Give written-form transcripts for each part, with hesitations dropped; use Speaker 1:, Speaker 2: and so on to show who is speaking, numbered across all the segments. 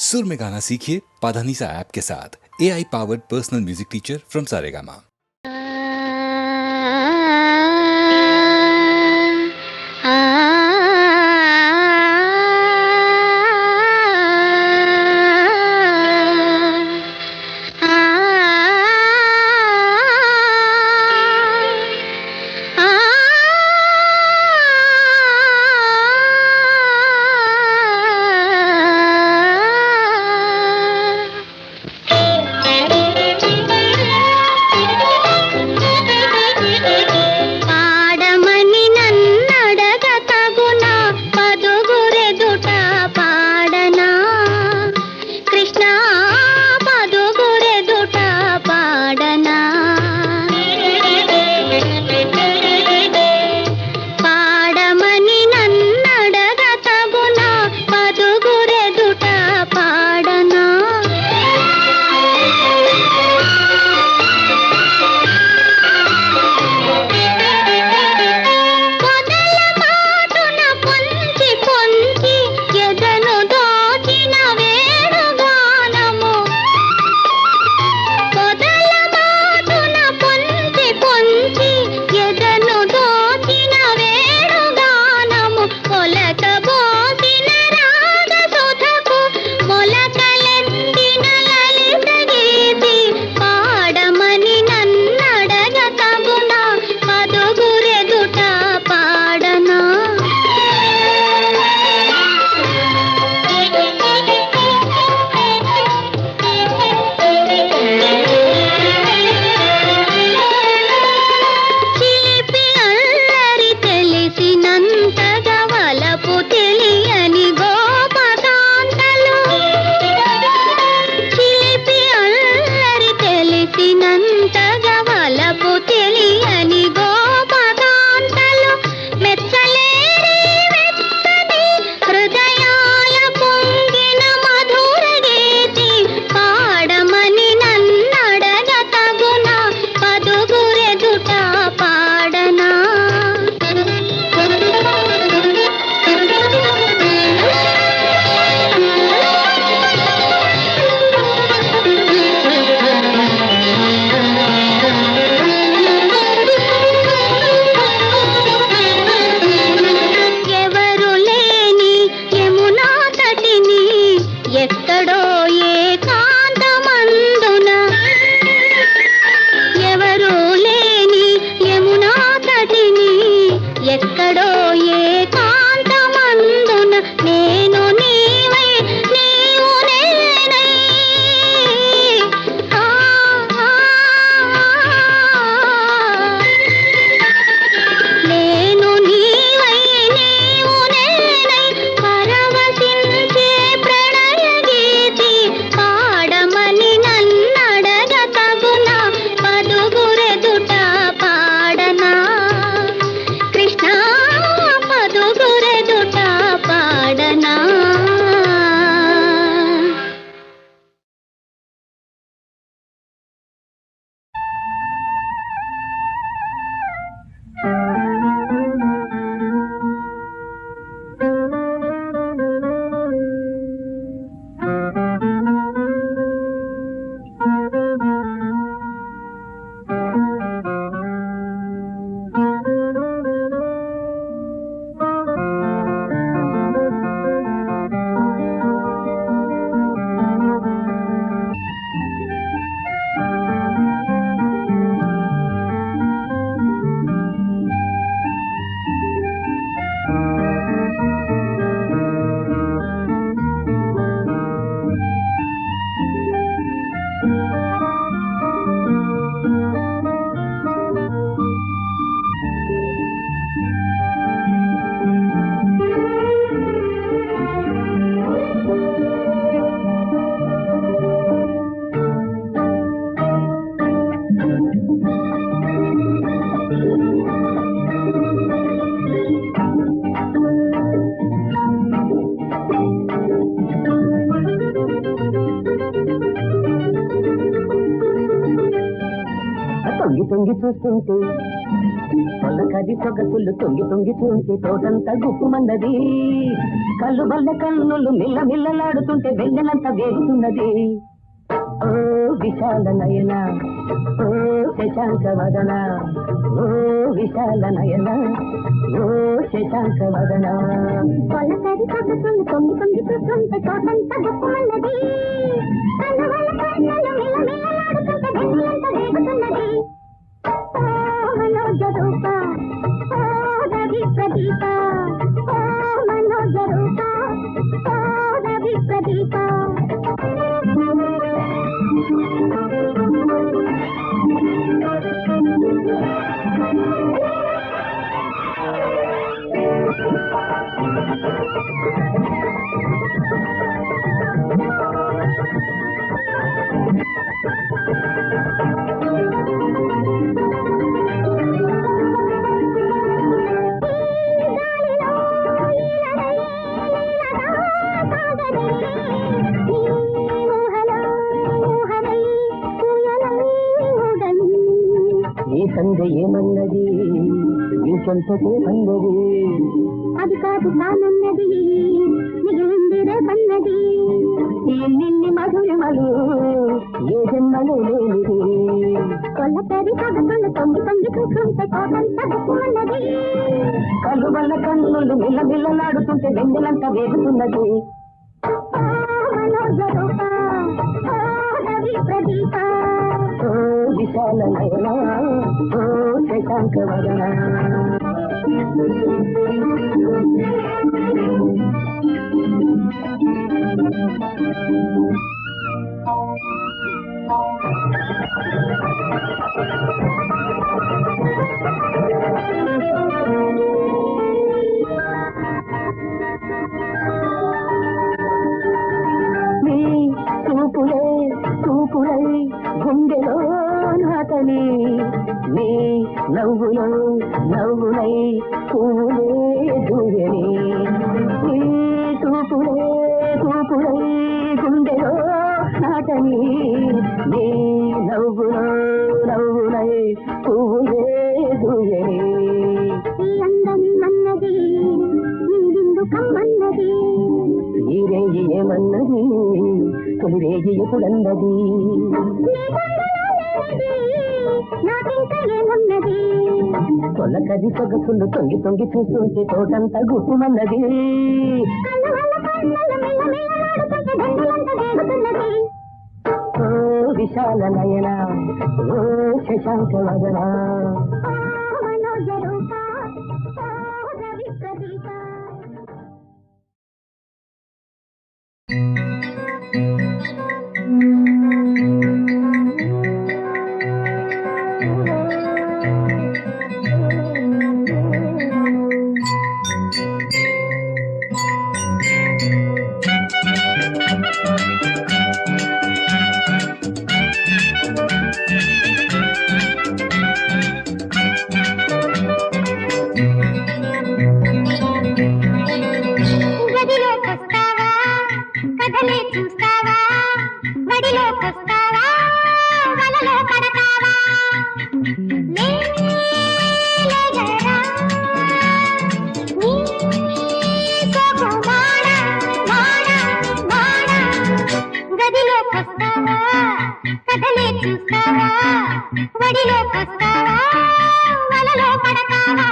Speaker 1: सुर में गाना सीखिए पाधानीसा ऐप के साथ। AI powered personal music teacher from Saregama.
Speaker 2: తొంగి తొంగి చూస్తుంటే పొలకది సొగసులు తొంగి తొంగి చూసి తోటంతా గుప్పుమన్నది. కళ్ళు బల్ల కన్నులు మిల్ల మిల్లలాడుతుంటే వెన్నెలంతా వేగుతున్నది. ఓ విశాల నయన ఓ శశాంక వదన, ఓ విశాల నయన ఓ శశాంక వదన.
Speaker 3: పొలకది సొగసులు తొంగి తొంగి చూస్తుంటే తోటంతా గుప్పుమన్నది. కళ్ళు బల్ల కన్నులు మిల్ల మిల్లలాడుతుంటే వెన్నెలంతా వేగుతున్నది. మనోజ రూప ఓ రవి ప్రదీప, ఓ మనోజ రూప ఓ రవి ప్రదీప.
Speaker 2: ఈ సంధ్య ఏమన్నది ఇంకొంతసే పన్నది,
Speaker 3: అది కాదు కానున్నది మిగిలింది రేపన్నది.
Speaker 2: నిన్ని మధురిమలు ఏ జన్మలు లేనిది.
Speaker 3: కొల్లతరి సొగసులు తొంగి తొంగి చూస్తుంటే తోటంతా గుప్పుమన్నది.
Speaker 2: కళ్ళు వల్ల కన్నులు మిల్ల మిల్లలాడుతుంటే వెన్నెలంతా వేగుతున్నది.
Speaker 3: ఓ మనోజ రూప ఓ రవి ప్రదీప,
Speaker 2: ఓ విశాల నయన ఓ శశాంక వదన. నీ చూపులే చూపులై గుండెలో నాటని, నీ నవ్వులో నవ్వులై పువ్వులే దూయని. నీ చూపులే చూపులై గుండెలో నాటని, నీ నవ్వులో నవ్వులై పువ్వులే దూయని.
Speaker 3: ఈ అందని మన్నది నీ విందు కమ్మన్నది.
Speaker 2: ఈ రేగి ఏమన్నది తొలి రేగి ఎప్పుడన్నది.
Speaker 3: నాకింక ఏమున్నది.
Speaker 2: తొలకది సొగసులు తొంగి తొంగి చూస్తుంటే తోటంతా గుప్పుమన్నది.
Speaker 3: కళ్ళు వల్ల కన్నులు మిల్ల మిల్లలాడుతుంటే వెన్నెలంతా వేగుతున్నది.
Speaker 2: ఓ విశాల నయన ఓ శశాంక వదన.
Speaker 3: ఓ మనోజ రూప ఓ రవి ప్రదీప. గదిలోకొస్తావా కథలే చూస్తావా, వడిలోకొస్తావా వలలో పడతావా. లేగరా నీ సోకు మాడ మాడ మాడ. గదిలోకొస్తావా కథలే చూస్తావా, వడిలోకొస్తావా వలలో పడతావా.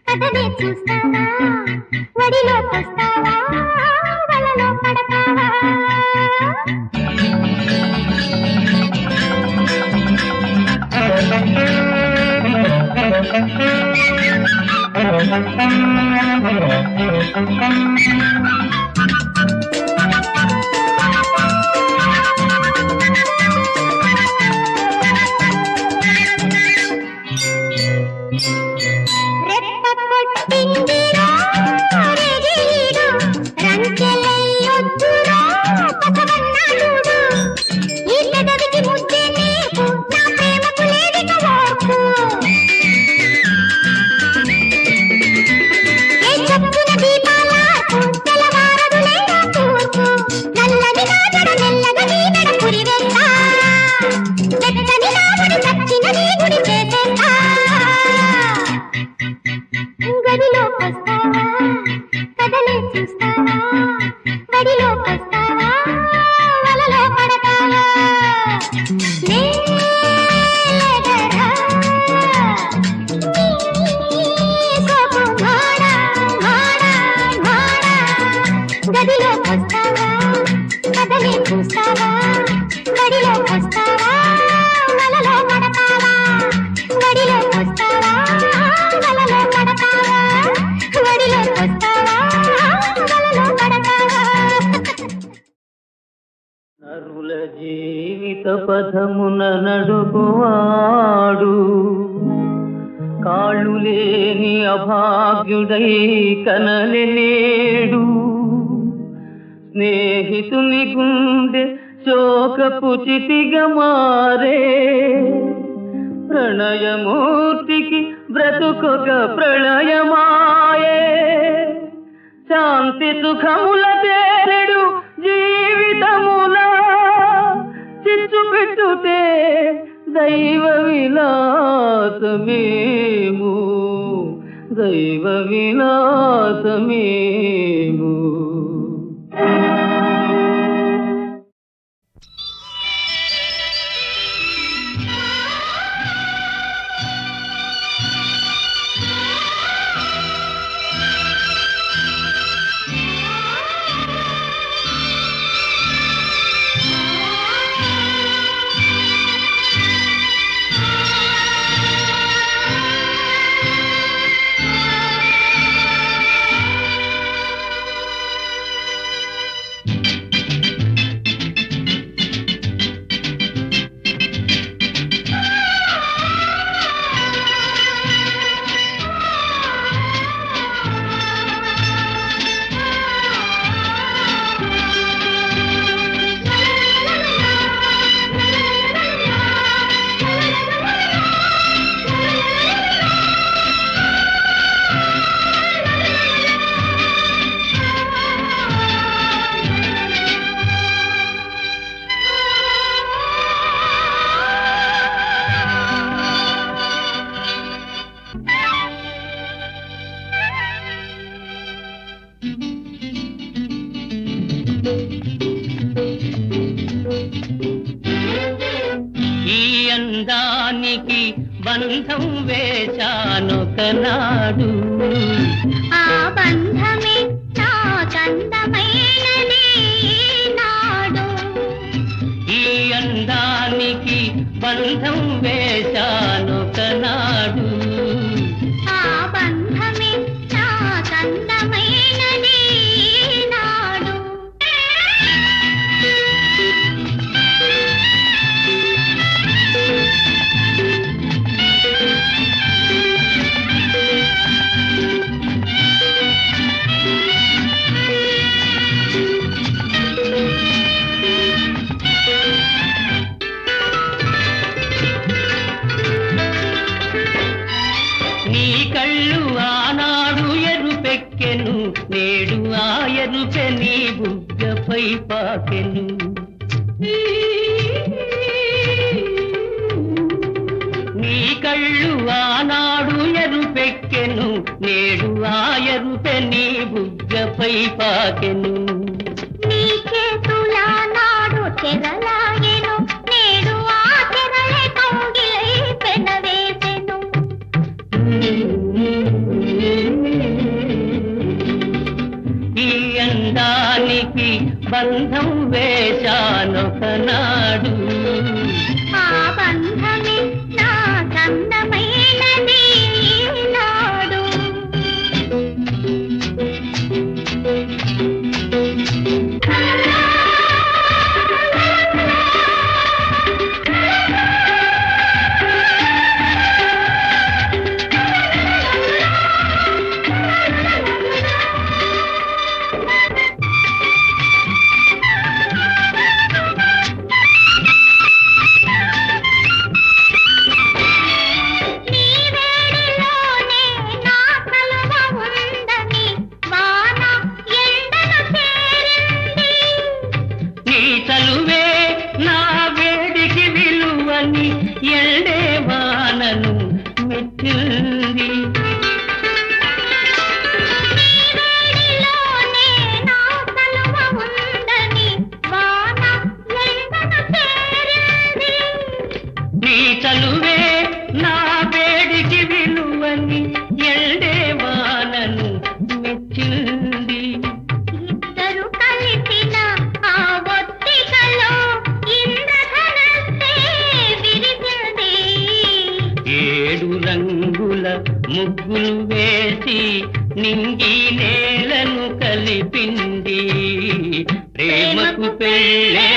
Speaker 3: కథనే చూస్తావా వడిలోకొస్తావా వలలో పడతావా రెప్ప కొట్టిందిరా రెగిలిడు రంకెలయ్యొద్దురా పసవన్నాడు ఈ పెదవికి ముద్దే నీకు నా ప్రేమకు లేదిక ఓర్పు ఏ చప్పున దీపాలకు తెల్లవారదులేరా తూర్పు నల్లని నాగడ మెల్లగా నీ నడ పురివేస్తా చెత్తని నాగుడి చచ్చిన నీ గుడి చేసేస్తా గదిలోకొస్తావా కథలే చూస్తావా వడిలోకొస్తావా వలలో పడతావా లేదరా కోపం మాడా మాడా మాడా గదిలోకొస్తావా కథలే చూస్తావా వడిలోకొస్తావా వలలో పడతావా వడిలోకొస్తావా వలలో పడతావా వడిలోకొస్తావా వలలో పడతావా
Speaker 4: నరుల జీవిత పథమున నడుపువాడు కాళ్ళు లేని అభాగ్యుడై కనలేడు స్నేహితుని గుండె శోకపు చితిగా మారే ప్రణయమూర్తికి బ్రతుకొక ప్రళయమాయే శాంతి సుఖముల పేరెడు జీవితముల చిచ్చు పెట్టుతే దైవ విలాసమేము దైవ విలాసమేము అందానికి బంధం వేశానొకనాడు
Speaker 3: ఆ బంధమే నా చందమైనది నాడు
Speaker 4: ఈ అందానికి బంధం వేశానొకనాడు
Speaker 3: ఆ బంధమే నా చందమైనది నాడు
Speaker 4: నీ కళ్ళు ఆనాడు ఎరుపెక్కెను నేడు ఆ ఎరుపె నీ బుగ్గపై పాకెను నీ కళ్ళు ఆనాడు ఎరుపెక్కెను నేడు ఆ ఎరుపె నీ బుగ్గపై పాకెను
Speaker 3: నీ చేతుల నాడు చెరలాగెను నేడు ఆ చెరలే కౌగిలై పెనవేసెను
Speaker 4: బంధం వేశానొకనాడు.
Speaker 3: ఆ బంధమే నా అందమైనది నాడు.
Speaker 4: ముగ్గులు వేసి నింగి నేలను కలిపింది, ప్రేమకు పెళ్ళే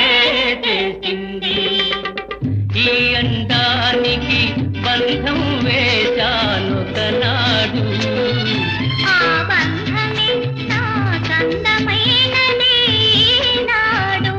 Speaker 4: చేసింది. ఈ అందానికి బంధం వేశానొకనాడు.
Speaker 3: ఆ బంధమే నా అందమైనది నాడు.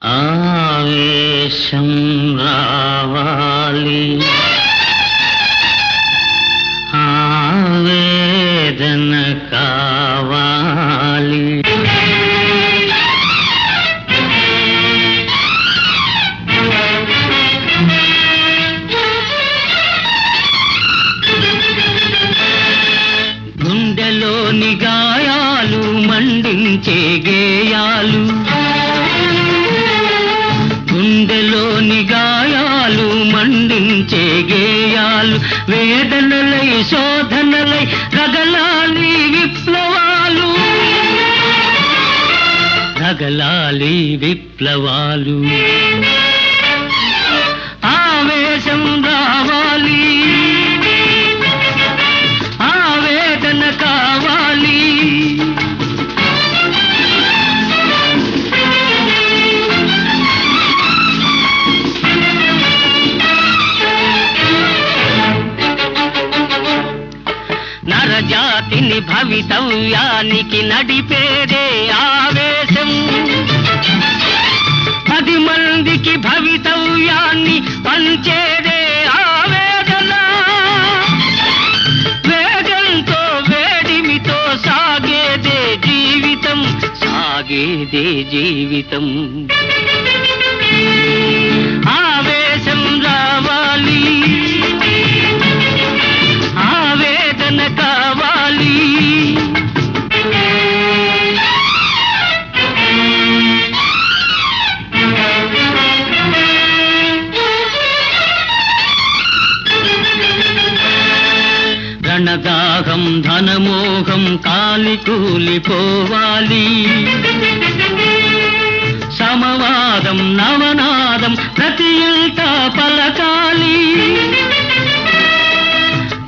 Speaker 4: ఆవేశం రావాలి, ఆవేదన కావాలి. గుండెలోని గాయాలు మండించే గేయాలు, గుండెలోని గాయాలు మండించే గేయాలు, వేదనలై శోధనలై రగలాలి విప్లవాలు, రగలాలి విప్లవాలు. ఆవేశం రావాలి, ఆవేదన కావాలి. నరజాతిని భవితవ్యానికి నడిపేదే ఆవేశం, 10 మందికి భవితవ్యాన్ని పంచేదే ఆవేదన. వేగంతో వేడిమితో సాగేదే జీవితం, సాగేదే జీవితం. ఆవేశం రావాలి, ఆవేదన కావాలి. రణదాహం ధనమోహం కాలి కూలిపోవాలి, సమవాదం నవనాదం ప్రతి ఇంట పలకాలి.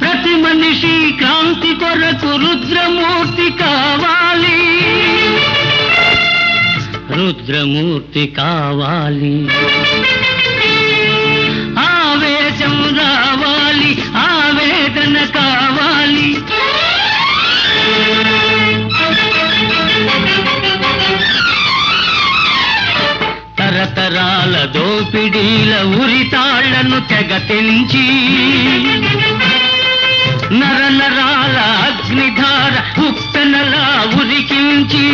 Speaker 4: ప్రతి మనిషి క్రాంతి కొరకు రుద్రమూర్తి కావాలి, రుద్రమూర్తి కావాలి. ఆవేశం రావాలి, ఆవేదన కావాలి. తరతరాల దోపిడీల ఉరితాళ్లను తెగ తెంచి, నరనరాల అగ్నిధార ఉప్పెనలా ఉరికించి,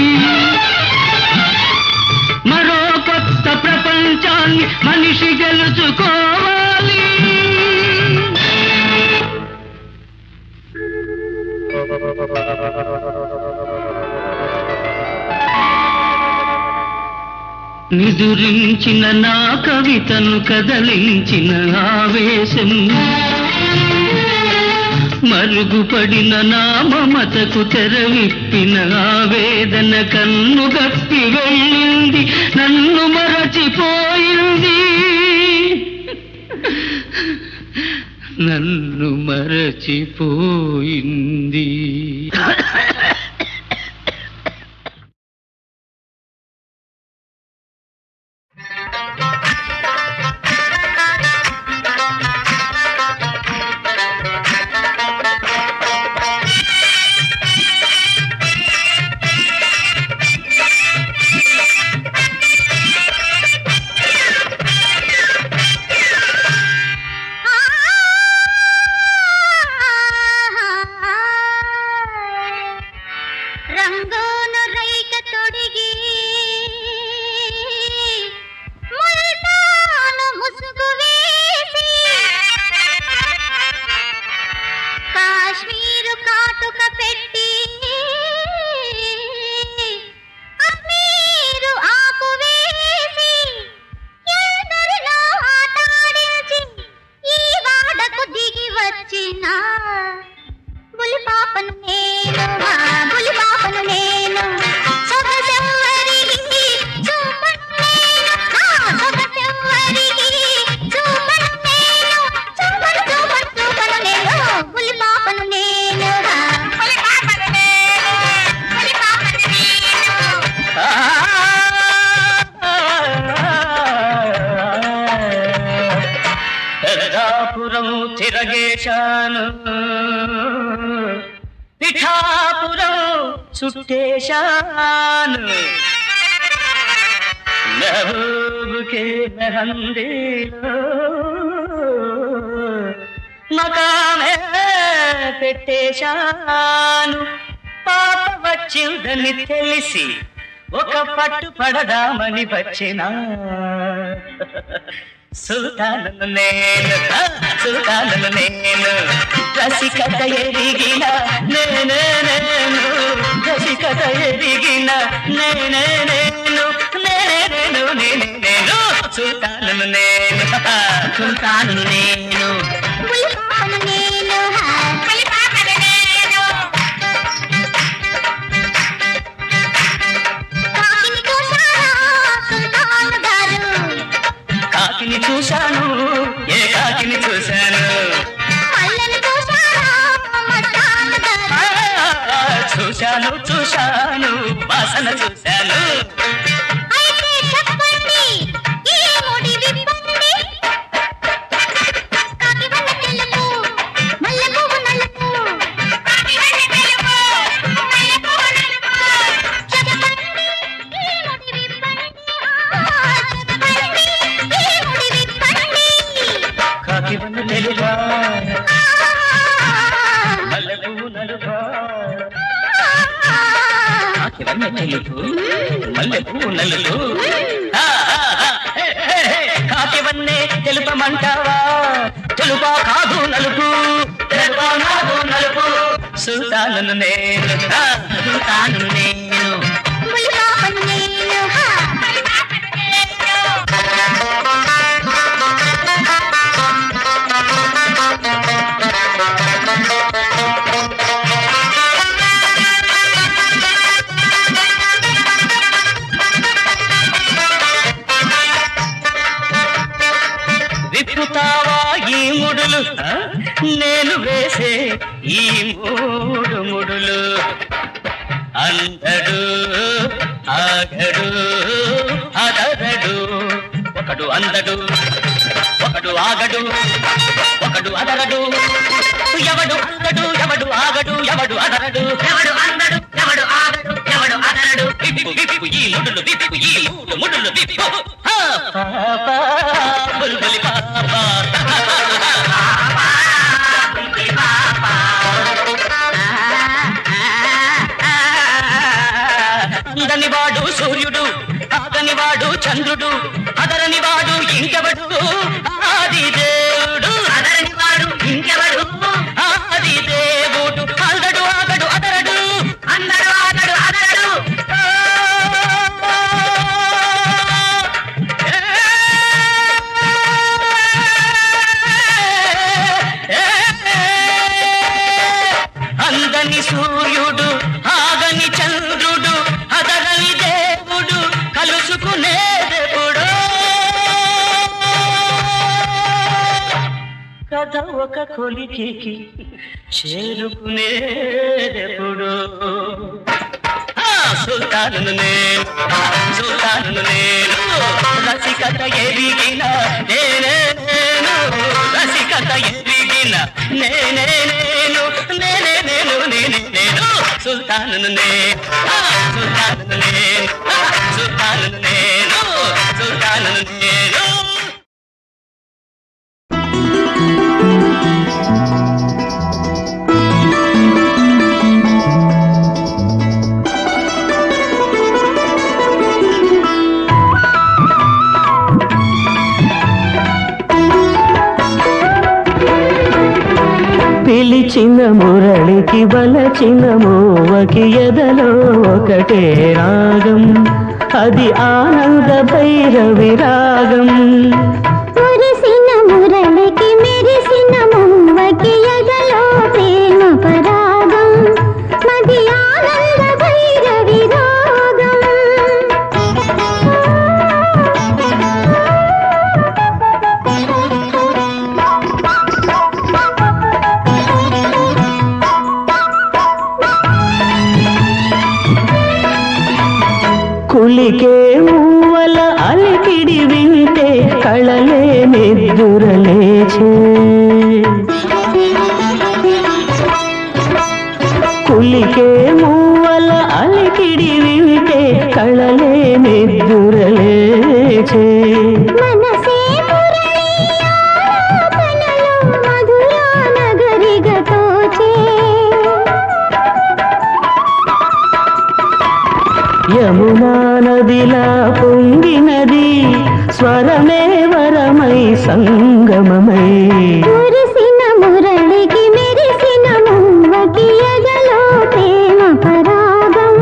Speaker 4: మరో కొత్త ప్రపంచాన్ని మనిషి గెలుచుకోవాలి. నిదురించిన నా కవితను కదలించిన ఆవేశం, మరుగుపడిన నా మమతకు తెరవిప్పిన ఆవేదన కన్ను గప్పి వెళ్ళింది, నన్ను మరచిపోయింది, నన్ను మరచిపోయింది.
Speaker 3: రంగోను రైక తొడిగి ముల్తాను ముసుగు వేసి కాశ్మీరు కాటుక పెట్టి అమీరు ఆకు వేసి ఎందరిలో ఆటాడించి ఈ వాడకు దిగి వచ్చిన బులిపాపను నేను, బులిపాపను నేను, సొగసెవ్వరికి చూపను నేను, సొగసెవ్వరికి చూపను నేను, చూపను చూపను చూపను నేను, బులిపాపను నేను, బులిపాపను నేను, బులిపాపను నేను.
Speaker 4: పెద్దాపురం తిరగేశాను, పిఠాపురం చుట్టేశాను, మహబూబ్కే మెహందీలో మకామే పెట్టేశాను. పాప వచ్చిందని తెలిసి ఒక పట్టు పడదామని వచ్చిన సుల్తానను నేను, సుల్తానను నేను, రసికత ఎదిగిన నేనే నేను, రసికత ఎదిగిన నేనే నేను, నేనే నేను, నేనే నేను, సుల్తానను నేను, సుల్తానను నేను,
Speaker 3: బులిపాపను నేను, బులిపాపను నేను. కాకిని చూశారా సుల్తాను గారు,
Speaker 4: కాకిని చూశాను, ఏ కాకిని చూశాను,
Speaker 3: మల్లెని చూశారా మస్తాను గారు,
Speaker 4: చూశాను చూశాను, వాసన చూశాను.
Speaker 3: అయితే చెప్పండి ఈ ముడి విప్పండి, కాకి వల్ల తెలుపు మల్లె పువ్వు నలుపు, కాకి వల్ల తెలుపు మల్లె పువ్వు నలుపు, చెప్పండి ఈ ముడి విప్పండి, చెప్పండి ఈ ముడి విప్పండి.
Speaker 4: కాకి వన్న తెలుగా, మల్లె పువ్వు నలుగా, కాకి వన్న తెలుగు, మల్లె పువ్వు నలుగు. కాకి వన్నే తెలుపమంటావా, తెలుపా కాదు నలుపు, తెలుపా కాదు నలుపు, సుల్తానను నేను, సుల్తానను నేను.
Speaker 3: బులిపాపను నేను, బులిపాపను నేను.
Speaker 4: విప్పుతావా ఈ ముడులు, నేను వేసే ఈ మూడు ముడులు, అందడు ఆగడు అదరడు, ఒకడు అందడు ఒకడు ఆగడు, ఒకడు అదరడు, ఎవడు అందడు ఎవడు ఆగడు, ఎవడు అదరడు, ఎవడు అందడు ఎవడు ఆగడు, ఎవడు అదరడు. విప్పు విప్పు ఈ ముడులు, విప్పు ఈ మూడు ముడులు, విప్పు. పాపా బుల్బులి పాపా, అందని వాడు సూర్యుడు, ఆగని వాడు చంద్రుడు, అదరని వాడు తర్వాత ఒక కొలికి చేరుకునేదెప్పుడు సుల్తాను నేను రసికత ఎరిగిన నేనే నేను రసికత ఎరిగిన నేనే నేను సుల్తాను నేను
Speaker 5: పిలిచిన మురళికి వలచిన మోవకి ఎదలో ఒకటే రాగం, అది ఆనంద భైరవి రాగం.
Speaker 3: మురిసిన మురళికి మెరిసిన మోవకి ఎదలో ప్రేమ పరాగం, అది ఆనంద భైరవి రాగం.
Speaker 5: కులికే మూవల అలికిడి వింటే కళలే నిద్దురలేచే, కులికే మూవల అలికిడి వింటే కళలే నిద్దురలేచే.
Speaker 3: మనసే మురళి ఆలాపనలో మధురా నగరిగా తోచే,
Speaker 5: యమునా నదిలా పొంగినది స్వరమే వరమై సంగమమై.
Speaker 3: మురిసిన మురళికి మెరిసిన మోవకి ఎదలో ప్రేమ పరాగం,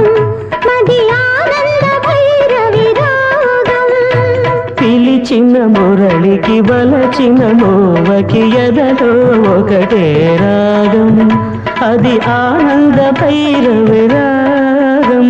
Speaker 3: అది ఆనంద భైరవి రాగం.
Speaker 5: పిలిచిన మురళికి వలచిన మోవకి ఎదలో ఒకటే రాగం, అది ఆనంద భైరవి రాగం.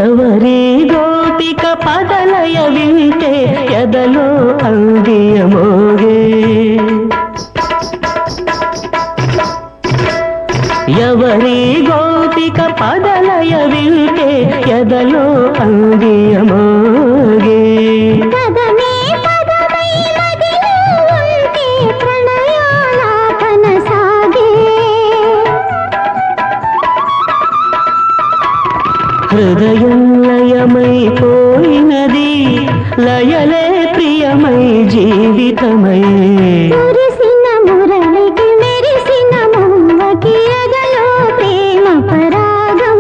Speaker 5: ఎవరి గోపిక పదలయ వింటే ఎదలో అందియమోగే, ఎవరి గోపిక పదలయ వింటే ఎదలో అందియమోగే.
Speaker 3: పదమే పదమై మదిలో ఉంటే ప్రణయాలాపన సాగే,
Speaker 5: హృదయం లయమైపోయినది లయలే ప్రియమై జీవితమై.
Speaker 3: మురిసిన మురళికి మెరిసిన మోవకి ఎదలో ప్రేమ పరాగం,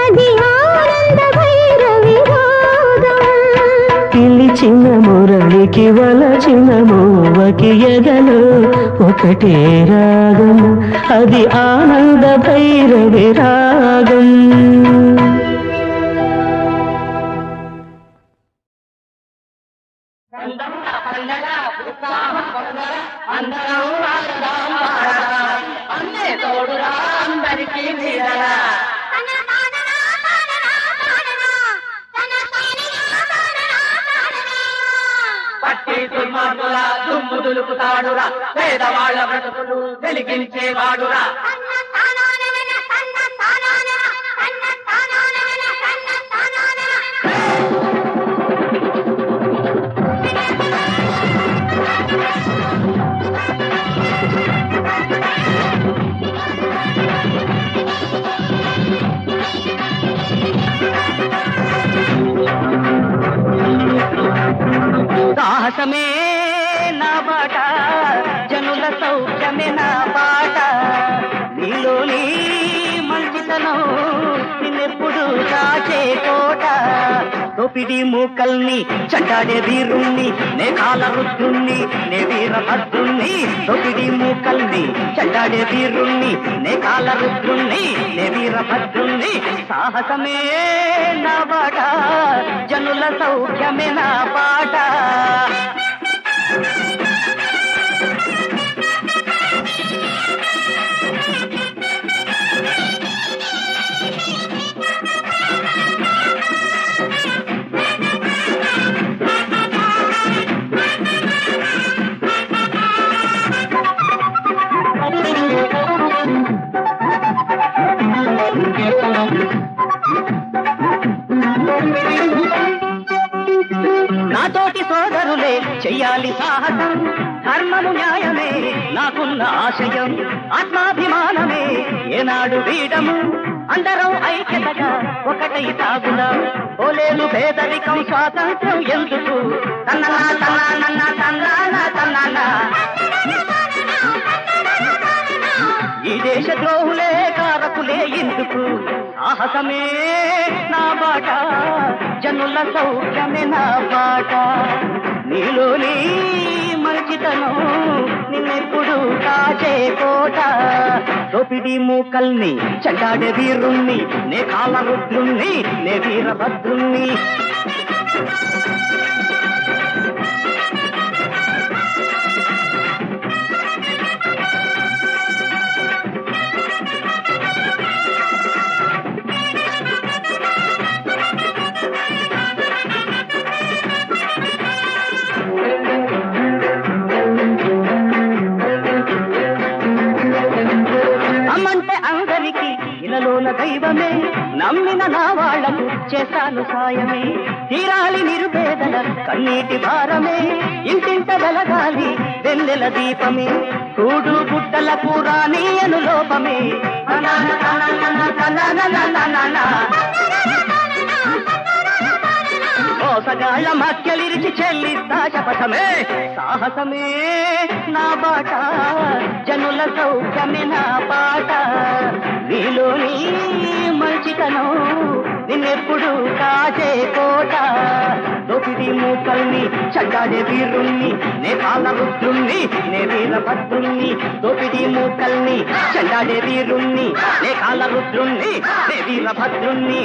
Speaker 3: అది ఆనంద భైరవి రాగం.
Speaker 5: పిలిచిన మురళికి వలచిన మోవకి ఎదలో ఒకటే రాగం, అది ఆనంద భైరవి రాగం.
Speaker 4: పట్టి దుర్మార్గుల దుమ్ము దులుపుతాడురా, పేదవాళ్ళ బ్రతుకులు వెలిగించేవాడురా. సాహసమే నా బాట, జనుల సౌఖ్యమే నా బాట, నీలోని మంచితనం నిన్నెప్పుడు కాచే కోట.
Speaker 6: దోపిడి మూకల్ని చండాడే వీరుణ్ణి నే కాల రుద్రుణ్ణి నే వీరభద్రుణ్ణి దోపిడి మూకల్ని చండాడే వీరుణ్ణి నే కాల రుద్రుణ్ణి నే వీరభద్రుణ్ణి సాహసమే నా బాట జనుల సౌఖ్యమే నా పాట నాతోటి సోదరులే చెయ్యాలి సాహసం ధర్మము న్యాయమే నాకున్న ఆశయం ఆత్మాభిమానమే ఏనాడు వీడము అందరం ఐక్యతగా ఒకటై సాగుదాం ఓలేలు పేదరికం స్వాతంత్రం ఎందుకు తన్ననా తన్నానన్న తన్నానా తన్నానా ఈ దేశ ద్రోహులే కారకులే ఎందుకు సాహసమే నా బాట జనుల సౌఖ్యమే నా బాట నీలోని మంచితనం నిన్నెప్పుడు కాచే కోట దోపిడి మూకల్ని చండాడే వీరుణ్ణి నే కాల రుద్రుణ్ణి నే వీరభద్రుణ్ణి అమ్మంటే అందరికి ఇలలోన దైవమే నమ్మిన నా వాళ్లకు చేశాను సాయమే తీరాలి నిరుపేదల కన్నీటి భారమే ఇంటింట వెలగాలి వెన్నెల దీపమే కూడు గుట్టలకు రానీయను లోపమే మోసగాళ్ళ మక్కెలిరిచి చెల్లిస్తా శపథమే సాహసమే నా బాట జనుల సౌఖ్యమే నా పాట నీలోని మంచితనం నిన్నెప్పుడు కాచే కోట దోపిడి మూకల్ని చండాడే వీరుణ్ణి నే కాల రుద్రుణ్ణి నే వీరభద్రుణ్ణి దోపిడి మూకల్ని చండాడే వీరుణ్ణి నే కాల రుద్రుణ్ణి నే వీరభద్రుణ్ణి